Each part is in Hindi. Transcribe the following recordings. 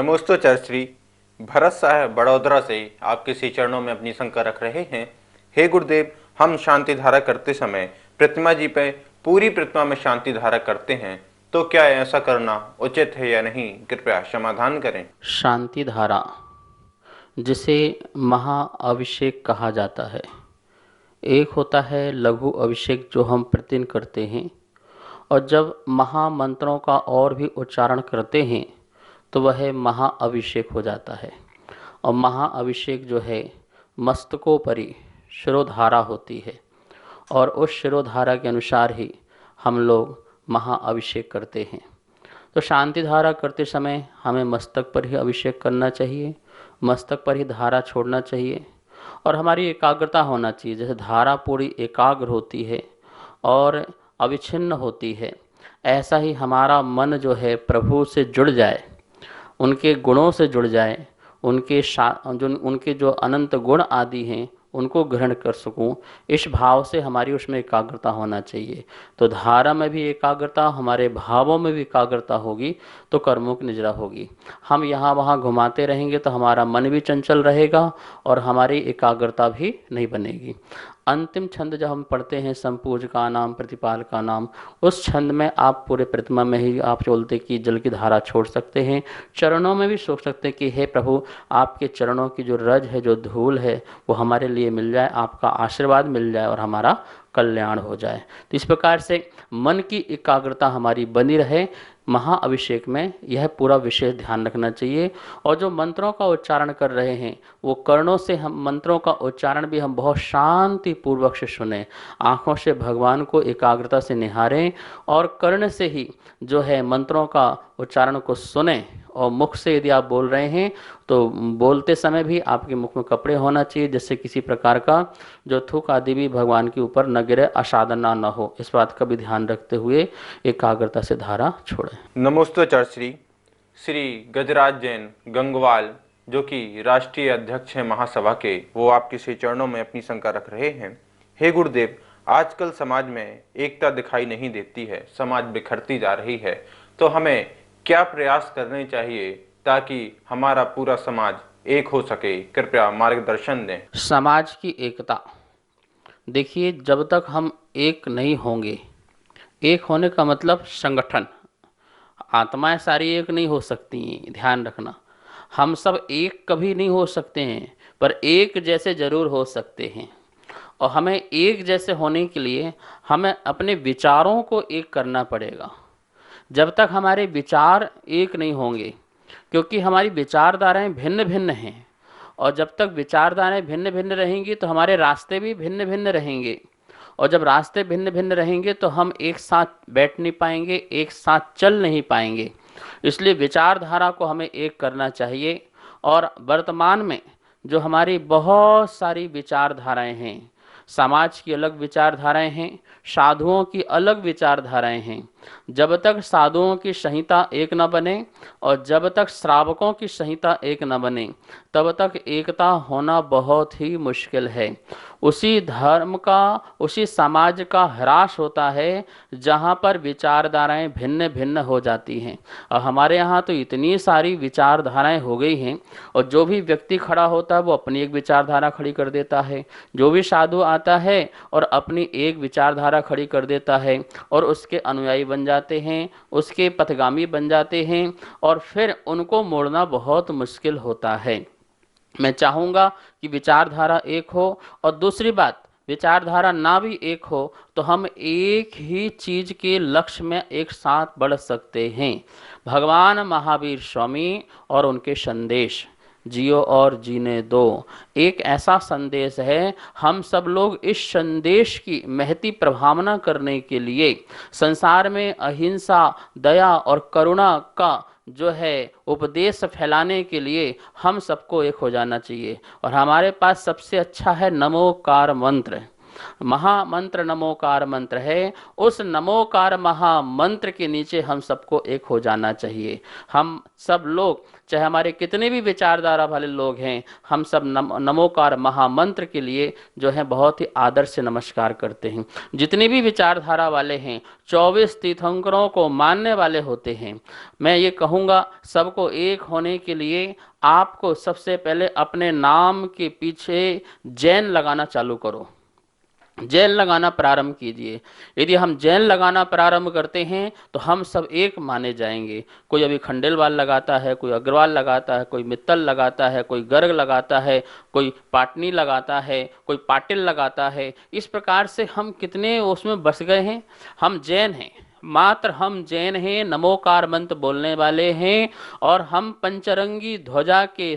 नमोस्तोचार श्री भरत साहब बड़ौदरा से आपके श्री चरणों में अपनी शंका रख रहे हैं। हे गुरुदेव, हम शांति धारा करते समय प्रतिमा जी पे पूरी प्रतिमा में शांति धारा करते हैं, तो क्या ऐसा करना उचित है या नहीं? कृपया समाधान करें। शांति धारा, जिसे महाअभिषेक कहा जाता है, एक होता है लघु अभिषेक जो हम प्रतिदिन करते हैं, और जब महामंत्रों का और भी उच्चारण करते हैं तो वह महाअभिषेक हो जाता है। और महाअभिषेक जो है मस्तकोपरि शिरोधारा होती है, और उस शिरोधारा के अनुसार ही हम लोग महाअभिषेक करते हैं। तो शांति धारा करते समय हमें मस्तक पर ही अभिषेक करना चाहिए, मस्तक पर ही धारा छोड़ना चाहिए, और हमारी एकाग्रता होना चाहिए। जैसे धारा पूरी एकाग्र होती है और अविच्छिन्न होती है, ऐसा ही हमारा मन जो है प्रभु से जुड़ जाए, उनके गुणों से जुड़ जाए, उनके जो अनंत गुण आदि हैं उनको ग्रहण कर सकूं, इस भाव से हमारी उसमें एकाग्रता होना चाहिए। तो धारा में भी एकाग्रता, हमारे भावों में भी एकाग्रता होगी तो कर्मों की निजरा होगी। हम यहाँ वहाँ घुमाते रहेंगे तो हमारा मन भी चंचल रहेगा और हमारी एकाग्रता भी नहीं बनेगी। अंतिम छंद जब हम पढ़ते हैं संपूज का नाम प्रतिपाल का नाम, उस छंद में आप पूरे प्रतिमा में ही आप बोलते कि जल की धारा छोड़ सकते हैं। चरणों में भी सोच सकते हैं कि हे प्रभु, आपके चरणों की जो रज है, जो धूल है, वो हमारे लिए मिल जाए, आपका आशीर्वाद मिल जाए और हमारा कल्याण हो जाए। तो इस प्रकार से मन की एकाग्रता हमारी बनी रहे। महाअभिषेक में यह पूरा विशेष ध्यान रखना चाहिए। और जो मंत्रों का उच्चारण कर रहे हैं वो कर्णों से, हम मंत्रों का उच्चारण भी हम बहुत शांति पूर्वक से सुने, आँखों से भगवान को एकाग्रता से निहारें, और कर्ण से ही जो है मंत्रों का उच्चारण को सुने। और मुख से यदि आप बोल रहे हैं तो बोलते समय भी आपके मुख में कपड़े होना चाहिए, जिससे किसी प्रकार का जो थूक आदि भी भगवान के ऊपर न गिरे, असाधना न हो। इस बात का भी ध्यान रखते हुए एकाग्रता से धारा छोड़ें। नमोस्तोचार श्री श्री गजराज जैन गंगवाल, जो कि राष्ट्रीय अध्यक्ष हैं महासभा के, वो आपके श्री चरणों में अपनी शंका रख रहे हैं। हे गुरुदेव, आजकल समाज में एकता दिखाई नहीं देती है, समाज बिखरती जा रही है, तो हमें क्या प्रयास करने चाहिए ताकि हमारा पूरा समाज एक हो सके? कृपया मार्गदर्शन दें। समाज की एकता, देखिए, जब तक हम एक नहीं होंगे, एक होने का मतलब संगठन, आत्माएं सारी एक नहीं हो सकती हैं, ध्यान रखना। हम सब एक कभी नहीं हो सकते हैं, पर एक जैसे जरूर हो सकते हैं। और हमें एक जैसे होने के लिए हमें अपने विचारों को एक करना पड़ेगा। जब तक हमारे विचार एक नहीं होंगे, क्योंकि हमारी विचारधाराएं भिन्न भिन्न हैं, और जब तक विचारधाराएं भिन्न भिन्न रहेंगी तो हमारे रास्ते भी भिन्न भिन्न रहेंगे, और जब रास्ते भिन्न भिन्न रहेंगे तो हम एक साथ बैठ नहीं पाएंगे, एक साथ चल नहीं पाएंगे। इसलिए विचारधारा को हमें एक करना चाहिए। और वर्तमान में जो हमारी बहुत सारी विचारधाराएं हैं, समाज की अलग विचारधाराएं हैं, साधुओं की अलग विचारधाराएं हैं। जब तक साधुओं की संहिता एक न बने और जब तक श्रावकों की संहिता एक न बने, तब तक एकता होना बहुत ही मुश्किल है। उसी धर्म का, उसी समाज का ह्रास होता है जहाँ पर विचारधाराएं भिन्न भिन्न हो जाती हैं। और हमारे यहाँ तो इतनी सारी विचारधाराएं हो गई हैं, और जो भी व्यक्ति खड़ा होता है वो अपनी एक विचारधारा खड़ी कर देता है, जो भी साधु आता है और अपनी एक विचारधारा खड़ी कर देता है, और उसके अनुयायी बन जाते हैं, उसके पथगामी बन जाते हैं, और फिर उनको मोड़ना बहुत मुश्किल होता है। मैं चाहूँगा कि विचारधारा एक हो, और दूसरी बात, विचारधारा ना भी एक हो तो हम एक ही चीज के लक्ष्य में एक साथ बढ़ सकते हैं। भगवान महावीर स्वामी और उनके संदेश जियो और जीने दो, एक ऐसा संदेश है। हम सब लोग इस संदेश की महती प्रभावना करने के लिए संसार में अहिंसा, दया और करुणा का जो है उपदेश फैलाने के लिए हम सबको एक हो जाना चाहिए। और हमारे पास सबसे अच्छा है नमोकार मंत्र। महामंत्र नमोकार मंत्र है, उस नमोकार महामंत्र के नीचे हम सबको एक हो जाना चाहिए। हम सब लोग, चाहे हमारे कितने भी विचारधारा वाले लोग हैं, हम सब नमोकार महामंत्र के लिए जो है बहुत ही आदर से नमस्कार करते हैं। जितने भी विचारधारा वाले हैं 24 तीर्थंकरों को मानने वाले होते हैं। मैं ये कहूँगा सबको एक होने के लिए आपको सबसे पहले अपने नाम के पीछे जैन लगाना चालू करो, जैन लगाना प्रारंभ कीजिए। यदि हम जैन लगाना प्रारंभ करते हैं तो हम सब एक माने जाएंगे। कोई अभी खंडेलवाल लगाता है, कोई अग्रवाल लगाता है, कोई मित्तल लगाता है, कोई गर्ग लगाता है, कोई पाटनी लगाता है, कोई पाटिल लगाता है। इस प्रकार से हम कितने उसमें बस गए हैं। हम जैन हैं, मात्र हम जैन हैं, नमोकार मंत्र बोलने वाले हैं और हम पंचरंगी ध्वजा के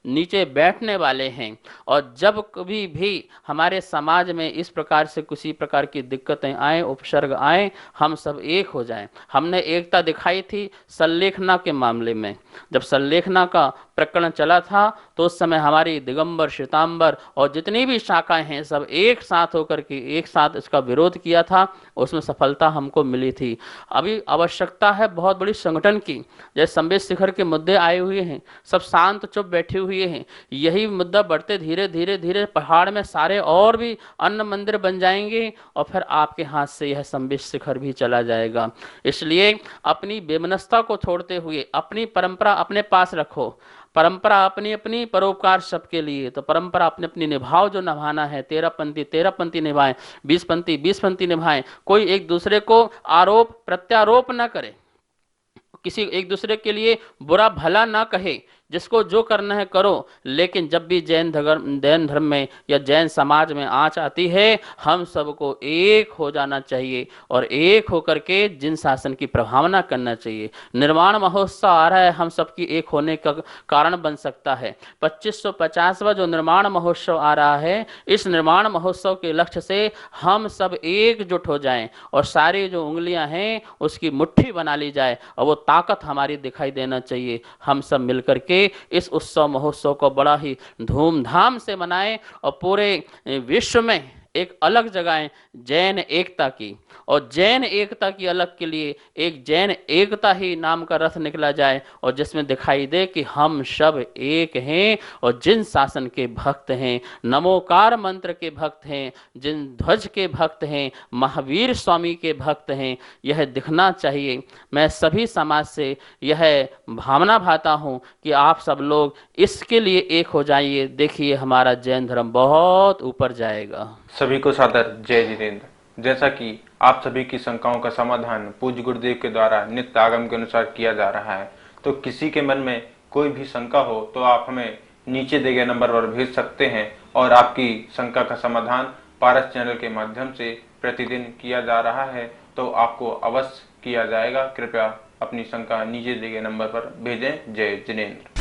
नीचे बैठने वाले हैं। और जब कभी भी हमारे समाज में इस प्रकार से किसी प्रकार की दिक्कतें आए, उपसर्ग आए, हम सब एक हो जाएं। हमने एकता दिखाई थी संलेखना के मामले में। जब संलेखना का प्रकरण चला था तो उस समय हमारी दिगंबर, श्वेतांबर और जितनी भी शाखाएं हैं सब एक साथ होकर के एक साथ इसका विरोध किया था, उसमें सफलता हमको मिली थी। अभी आवश्यकता है बहुत बड़ी संगठन की। जैसे संवेद शिखर के मुद्दे आए हुए हैं, सब शांत चुप बैठे हुए हैं। यही मुद्दा बढ़ते धीरे धीरे धीरे पहाड़ में सारे और भी अन्य मंदिर बन जाएंगे और फिर आपके हाथ से यह संवेद शिखर भी चला जाएगा। इसलिए अपनी बेमनस्ता को छोड़ते हुए अपनी परंपरा अपने पास रखो। परंपरा अपनी अपनी, परोपकार सबके लिए। तो परंपरा अपनी अपनी निभाओ, जो निभाना है। 13 पंक्ति निभाएं, 20 पंक्ति निभाएं। कोई एक दूसरे को आरोप प्रत्यारोप ना करे, किसी एक दूसरे के लिए बुरा भला ना कहे। जिसको जो करना है करो, लेकिन जब भी जैन धर्म में या जैन समाज में आंच आती है, हम सबको एक हो जाना चाहिए और एक होकर के जिन शासन की प्रभावना करना चाहिए। निर्माण महोत्सव आ रहा है, हम सबकी एक होने का कारण बन सकता है। 2550वां जो निर्माण महोत्सव आ रहा है, इस निर्माण महोत्सव के लक्ष्य से हम सब एकजुट हो जाएं और सारी जो उंगलियां हैं उसकी मुट्ठी बना ली जाए और वो ताकत हमारी दिखाई देना चाहिए। हम सब मिलकर के इस उत्सव महोत्सव को बड़ा ही धूमधाम से मनाएं और पूरे विश्व में एक अलग जगह जैन एकता की, और जैन एकता की अलग के लिए एक जैन एकता ही नाम का रथ निकला जाए और जिसमें दिखाई दे कि हम सब एक हैं और जिन शासन के भक्त हैं, नमोकार मंत्र के भक्त हैं, जिन ध्वज के भक्त हैं, महावीर स्वामी के भक्त हैं, यह दिखना चाहिए। मैं सभी समाज से यह भावना भाता हूँ कि आप सब लोग इसके लिए एक हो जाइए। देखिए हमारा जैन धर्म बहुत ऊपर जाएगा। सभी को सादर जय जिनेंद्र। जैसा कि आप सभी की शंकाओं का समाधान पूज्य गुरुदेव के द्वारा नित्य आगम के अनुसार किया जा रहा है, तो किसी के मन में कोई भी शंका हो तो आप हमें नीचे दिए गए नंबर पर भेज सकते हैं और आपकी शंका का समाधान पारस चैनल के माध्यम से प्रतिदिन किया जा रहा है, तो आपको अवश्य किया जाएगा। कृपया अपनी शंका नीचे दिए गए नंबर पर भेजें। जय जिनेंद्र।